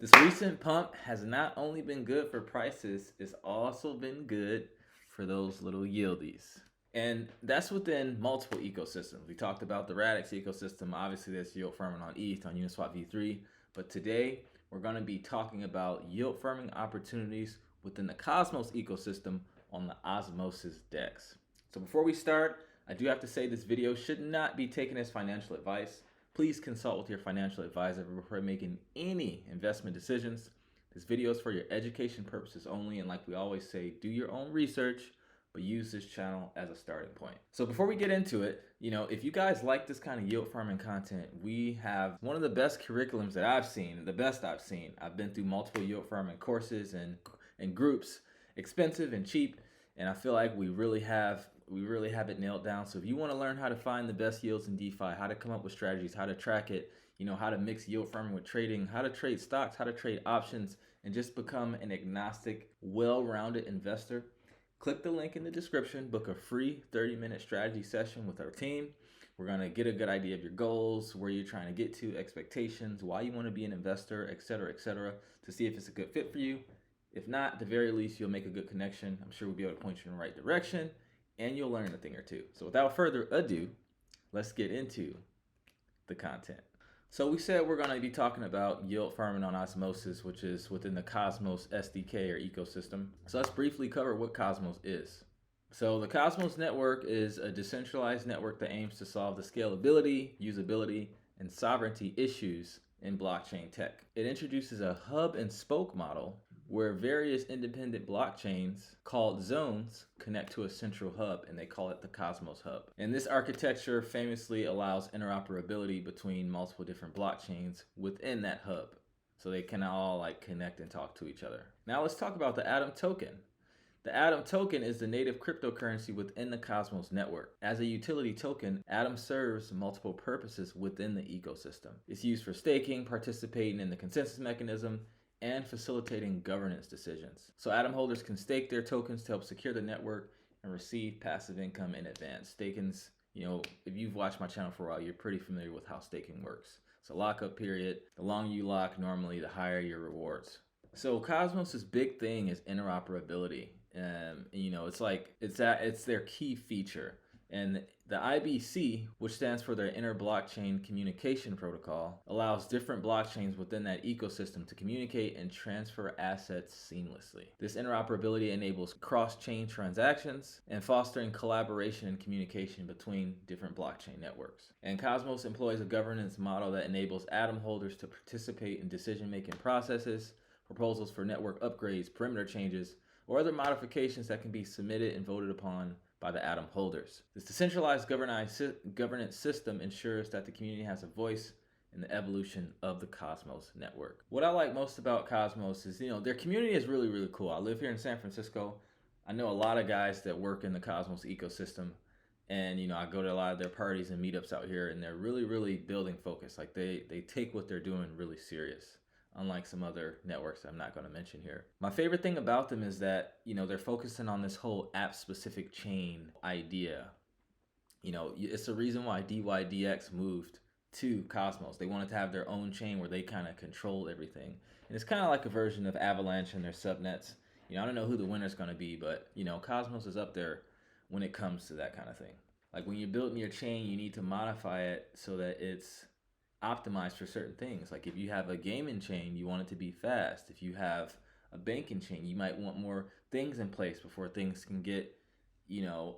This recent pump has not only been good for prices, it's also been good for those little yieldies. And that's within multiple ecosystems. We talked about the radix ecosystem. Obviously, there's yield farming on ETH, on Uniswap v3. But today, we're going to be talking about yield farming opportunities within the Cosmos ecosystem on the Osmosis DEX. So before we start, I do have to say this video should not be taken as financial advice. Please consult with your financial advisor before making any investment decisions. This video is for your education purposes only, and like we always say, do your own research, but use this channel as a starting point. So before we get into it, if you guys like this kind of yield farming content, we have one of the best curriculums that I've seen, the best I've seen. I've been through multiple yield farming courses and groups, expensive and cheap, and I feel like we really have it nailed down. So if you want to learn how to find the best yields in DeFi, how to come up with strategies, how to track it, how to mix yield farming with trading, how to trade stocks, how to trade options, and just become an agnostic, well-rounded investor, click the link in the description, book a free 30-minute strategy session with our team. We're going to get a good idea of your goals, where you're trying to get to, expectations, why you want to be an investor, etc., to see if it's a good fit for you. If not, at the very least, you'll make a good connection. I'm sure we'll be able to point you in the right direction, and you'll learn a thing or two. So without further ado, let's get into the content. So we said we're going to be talking about yield farming on Osmosis, which is within the Cosmos SDK or ecosystem. So let's briefly cover what Cosmos is. So the Cosmos network is a decentralized network that aims to solve the scalability, usability, and sovereignty issues in blockchain tech. It introduces a hub and spoke model where various independent blockchains called zones connect to a central hub, and they call it the Cosmos Hub. And this architecture famously allows interoperability between multiple different blockchains within that hub, so they can all connect and talk to each other. Now let's talk about the Atom token. The Atom token is the native cryptocurrency within the Cosmos network. As a utility token, Atom serves multiple purposes within the ecosystem. It's used for staking, participating in the consensus mechanism, and facilitating governance decisions. So Atom holders can stake their tokens to help secure the network and receive passive income in advance. Staking's, if you've watched my channel for a while, you're pretty familiar with how staking works. It's a lockup period. The longer you lock, normally the higher your rewards. So Cosmos' big thing is interoperability. It's their key feature. And the IBC, which stands for their Inter-Blockchain Communication Protocol, allows different blockchains within that ecosystem to communicate and transfer assets seamlessly. This interoperability enables cross-chain transactions and fostering collaboration and communication between different blockchain networks. And Cosmos employs a governance model that enables Atom holders to participate in decision-making processes, proposals for network upgrades, perimeter changes, or other modifications that can be submitted and voted upon by the Atom holders. This decentralized governance system ensures that the community has a voice in the evolution of the Cosmos network. What I like most about Cosmos is, their community is really, really cool. I live here in San Francisco. I know a lot of guys that work in the Cosmos ecosystem, and I go to a lot of their parties and meetups out here, and they're really, really building focus. They take what they're doing really serious, unlike some other networks I'm not going to mention here. My favorite thing about them is that, they're focusing on this whole app-specific chain idea. It's the reason why DYDX moved to Cosmos. They wanted to have their own chain where they kind of controlled everything. And it's kind of like a version of Avalanche and their subnets. I don't know who the winner's going to be, but, Cosmos is up there when it comes to that kind of thing. Like when you're building your chain, you need to modify it so that it's optimized for certain things. Like if you have a gaming chain, you want it to be fast. If you have a banking chain, you might want more things in place before things can get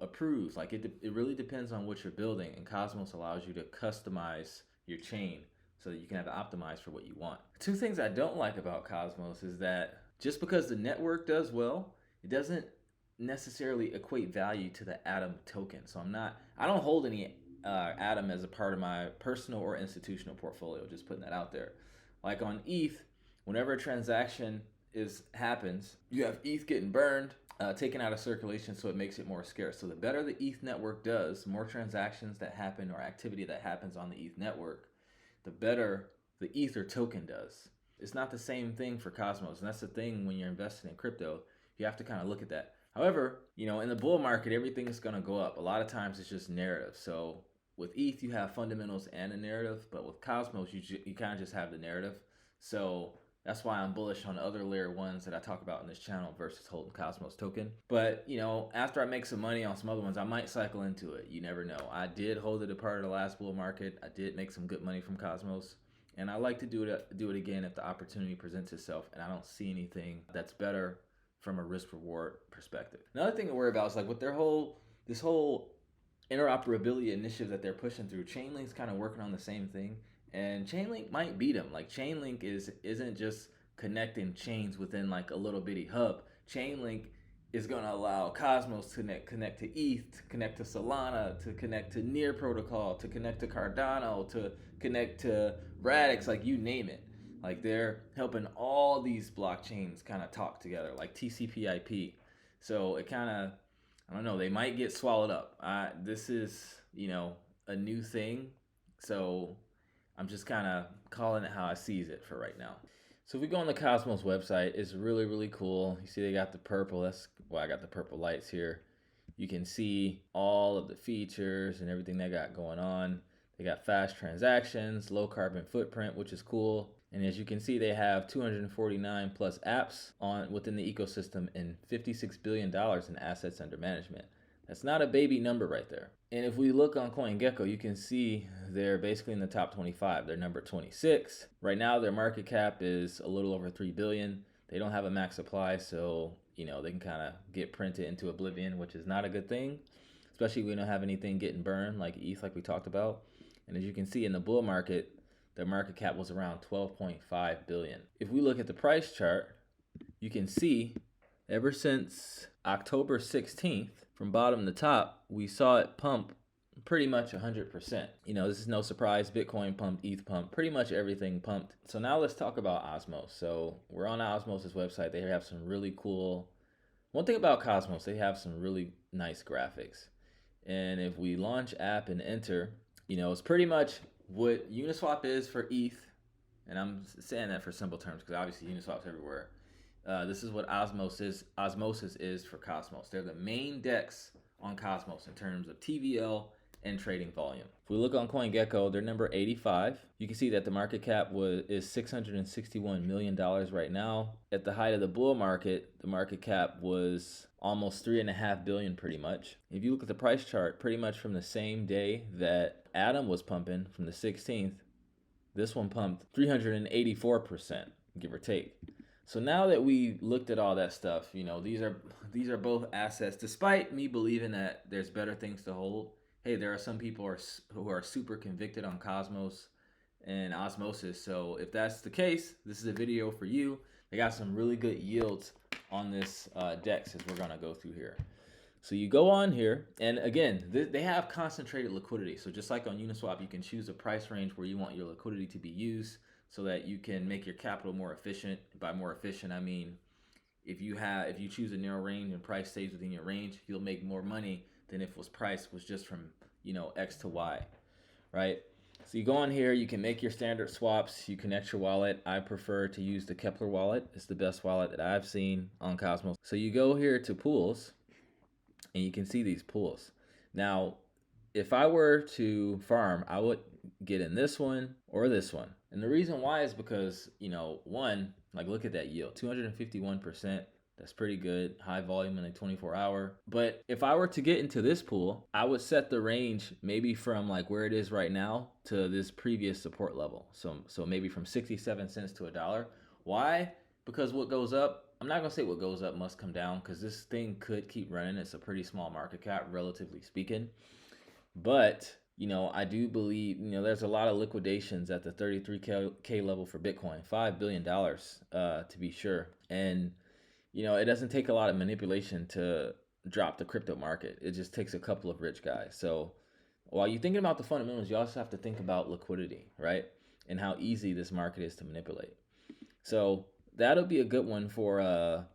approved. It really depends on what you're building, and Cosmos allows you to customize your chain so that you can have it optimized for what you want. Two things I don't like about Cosmos is that just because the network does well, it doesn't necessarily equate value to the Atom token. So I don't hold any Atom as a part of my personal or institutional portfolio, just putting that out there. Like on ETH, whenever a transaction happens, you have ETH getting burned, taken out of circulation, so it makes it more scarce. So the better the ETH network does, more transactions that happen or activity that happens on the ETH network, the better the Ether token does. It's not the same thing for Cosmos, and that's the thing when you're investing in crypto. You have to kind of look at that. However, in the bull market, everything is going to go up. A lot of times it's just narrative. So with ETH, you have fundamentals and a narrative, but with Cosmos, you kind of just have the narrative. So That's why I'm bullish on other layer ones that I talk about in this channel versus holding Cosmos token. But, you know, after I make some money on some other ones, I might cycle into it. You never know. I did hold it a part of the last bull market. I did make some good money from Cosmos. And I like to do it again if the opportunity presents itself and I don't see anything that's better from a risk reward perspective. Another thing to worry about is like with this whole interoperability initiative that they're pushing through, Chainlink's kind of working on the same thing, and Chainlink might beat them. Like Chainlink isn't just connecting chains within like a little bitty hub. Chainlink is going to allow Cosmos to connect to ETH, to connect to Solana, to connect to Near Protocol, to connect to Cardano, to connect to Radix, like you name it. Like they're helping all these blockchains kind of talk together, like TCP/IP. So it kind of, I don't know, they might get swallowed up. This is, you know, a new thing. So I'm just kind of calling it how I sees it for right now. So if we go on the Cosmos website, it's really, really cool. You see they got the purple. That's why I got the purple lights here. You can see all of the features and everything they got going on. They got fast transactions, low carbon footprint, which is cool. And as you can see, they have 249 plus apps within the ecosystem and $56 billion in assets under management. That's not a baby number right there. And if we look on CoinGecko, you can see they're basically in the top 25. They're number 26. Right now, their market cap is a little over 3 billion. They don't have a max supply, so you know they can kind of get printed into oblivion, which is not a good thing, especially if we don't have anything getting burned like ETH, like we talked about. And as you can see in the bull market, their market cap was around 12.5 billion. If we look at the price chart, you can see ever since October 16th, from bottom to top, we saw it pump pretty much 100%. You know, this is no surprise. Bitcoin pumped, ETH pumped, pretty much everything pumped. So now let's talk about Osmos. So we're on Osmos' website. They have some really cool, one thing about Cosmos, they have some really nice graphics. And if we launch app and enter, you know, it's pretty much what Uniswap is for ETH. And I'm saying that for simple terms because obviously Uniswap's everywhere. This is what Osmosis is for Cosmos. They're the main DEX on Cosmos in terms of TVL and trading volume. If we look on CoinGecko, they're number 85. You can see that the market cap is $661 million right now. At the height of the bull market, the market cap was almost $3.5 billion pretty much. If you look at the price chart, pretty much from the same day that Atom was pumping, from the 16th, this one pumped 384%, give or take. So now that we looked at all that stuff, you know, these are both assets. Despite me believing that there's better things to hold, hey, there are some people who are super convicted on Cosmos and Osmosis. So if that's the case, this is a video for you. They got some really good yields on this DEX as we're gonna go through here. So you go on here, and again, they have concentrated liquidity. So just like on Uniswap, you can choose a price range where you want your liquidity to be used so that you can make your capital more efficient. By more efficient, I mean if you choose a narrow range and price stays within your range, you'll make more money than if price was just from, you know, X to Y, right? So you go on here, you can make your standard swaps, you connect your wallet. I prefer to use the Kepler wallet. It's the best wallet that I've seen on Cosmos. So you go here to pools, and you can see these pools. Now, if I were to farm, I would get in this one or this one. And the reason why is because, you know, one, like look at that yield, 251%. That's pretty good. High volume in a 24-hour. But if I were to get into this pool, I would set the range maybe from like where it is right now to this previous support level. So maybe from 67 cents to $1. Why? Because what goes up, I'm not going to say what goes up must come down because this thing could keep running. It's a pretty small market cap, relatively speaking. But, you know, I do believe, you know, there's a lot of liquidations at the 33K level for Bitcoin, $5 billion to be sure. And, you know, it doesn't take a lot of manipulation to drop the crypto market. It just takes a couple of rich guys. So while you're thinking about the fundamentals, you also have to think about liquidity, right? And how easy this market is to manipulate. So that'll be a good one for a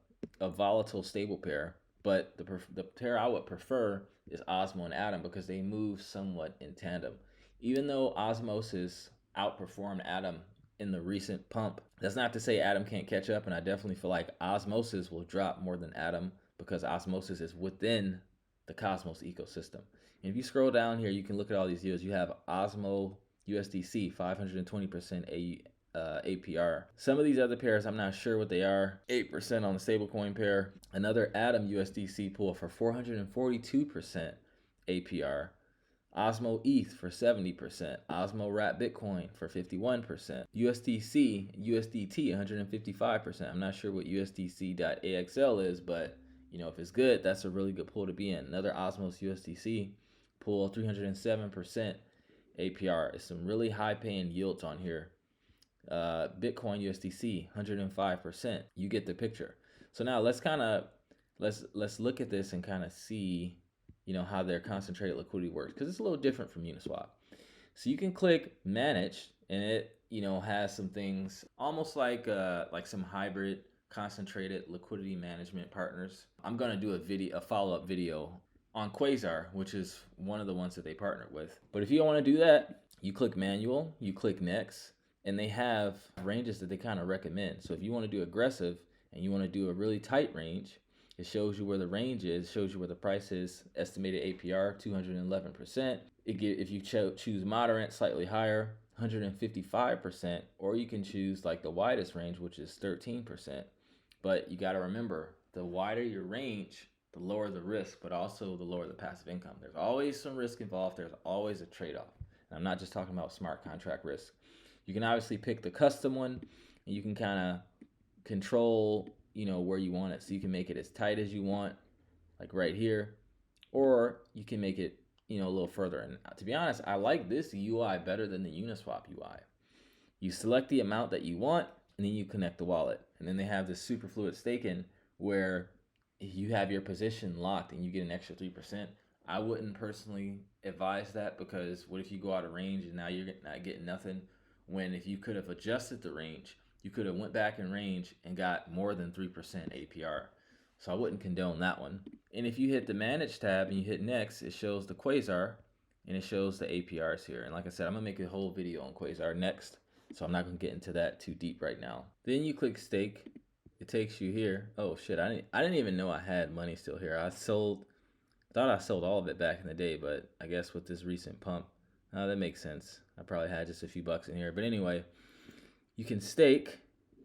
volatile stable pair. But the pair I would prefer is Osmo and Atom because they move somewhat in tandem. Even though Osmosis outperformed Atom in the recent pump, that's not to say Atom can't catch up, and I definitely feel like Osmosis will drop more than Atom because Osmosis is within the Cosmos ecosystem. And if you scroll down here, you can look at all these yields. You have Osmo USDC 520% APR. Some of these other pairs, I'm not sure what they are. 8% on the stablecoin pair. Another Atom USDC pool for 442% APR. Osmo ETH for 70%, Osmo Wrap Bitcoin for 51%, USDC, USDT 155%. I'm not sure what USDC.AXL is, but you know, if it's good, that's a really good pool to be in. Another Osmos USDC pool, 307% APR. It's some really high paying yields on here. Bitcoin USDC 105%. You get the picture. So now let's look at this and kind of see, you know, how their concentrated liquidity works, because it's a little different from Uniswap. So you can click manage, and it, you know, has some things almost like some hybrid concentrated liquidity management partners. I'm gonna do a follow-up video on Quasar, which is one of the ones that they partnered with. But if you don't want to do that, you click manual, you click next, and they have ranges that they kind of recommend. So if you want to do aggressive and you want to do a really tight range, it shows you where the range is, shows you where the price is, estimated APR 211%. If you choose moderate, slightly higher, 155%, or you can choose like the widest range, which is 13%. But you got to remember, the wider your range, the lower the risk, but also the lower the passive income. There's always some risk involved. There's always a trade-off. And I'm not just talking about smart contract risk. You can obviously pick the custom one, and you can kind of control, you know, where you want it. So you can make it as tight as you want, like right here, or you can make it, you know, a little further. And to be honest, I like this UI better than the Uniswap UI. You select the amount that you want, and then you connect the wallet. And then they have this super fluid staking where you have your position locked and you get an extra 3%. I wouldn't personally advise that, because what if you go out of range and now you're not getting nothing, when if you could have adjusted the range, you could have went back in range and got more than 3% APR. So I wouldn't condone that one. And if you hit the manage tab and you hit next, it shows the Quasar and it shows the APRs here. And like I said, I'm gonna make a whole video on Quasar next, so I'm not gonna get into that too deep right now. Then you click stake. It takes you here. Oh shit, I didn't even know I had money still here. Thought I sold all of it back in the day, but I guess with this recent pump, that makes sense. I probably had just a few bucks in here. But anyway, you can stake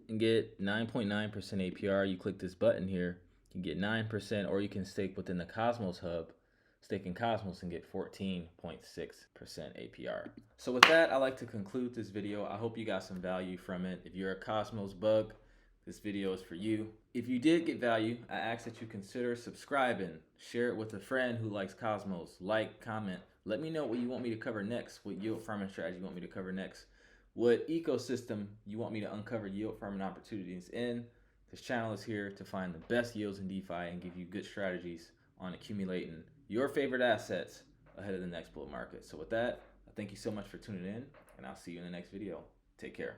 and get 9.9% APR. You click this button here, you can get 9%, or you can stake within the Cosmos hub, stake in Cosmos, and get 14.6% APR. So with that, I like to conclude this video. I hope you got some value from it. If you're a Cosmos bug, this video is for you. If you did get value, I ask that you consider subscribing, share it with a friend who likes Cosmos, like, comment. Let me know what you want me to cover next, what yield farming strategy you want me to cover next, what ecosystem you want me to uncover yield farming opportunities in. This channel is here to find the best yields in DeFi and give you good strategies on accumulating your favorite assets ahead of the next bull market. So with that, I thank you so much for tuning in, and I'll see you in the next video. Take care.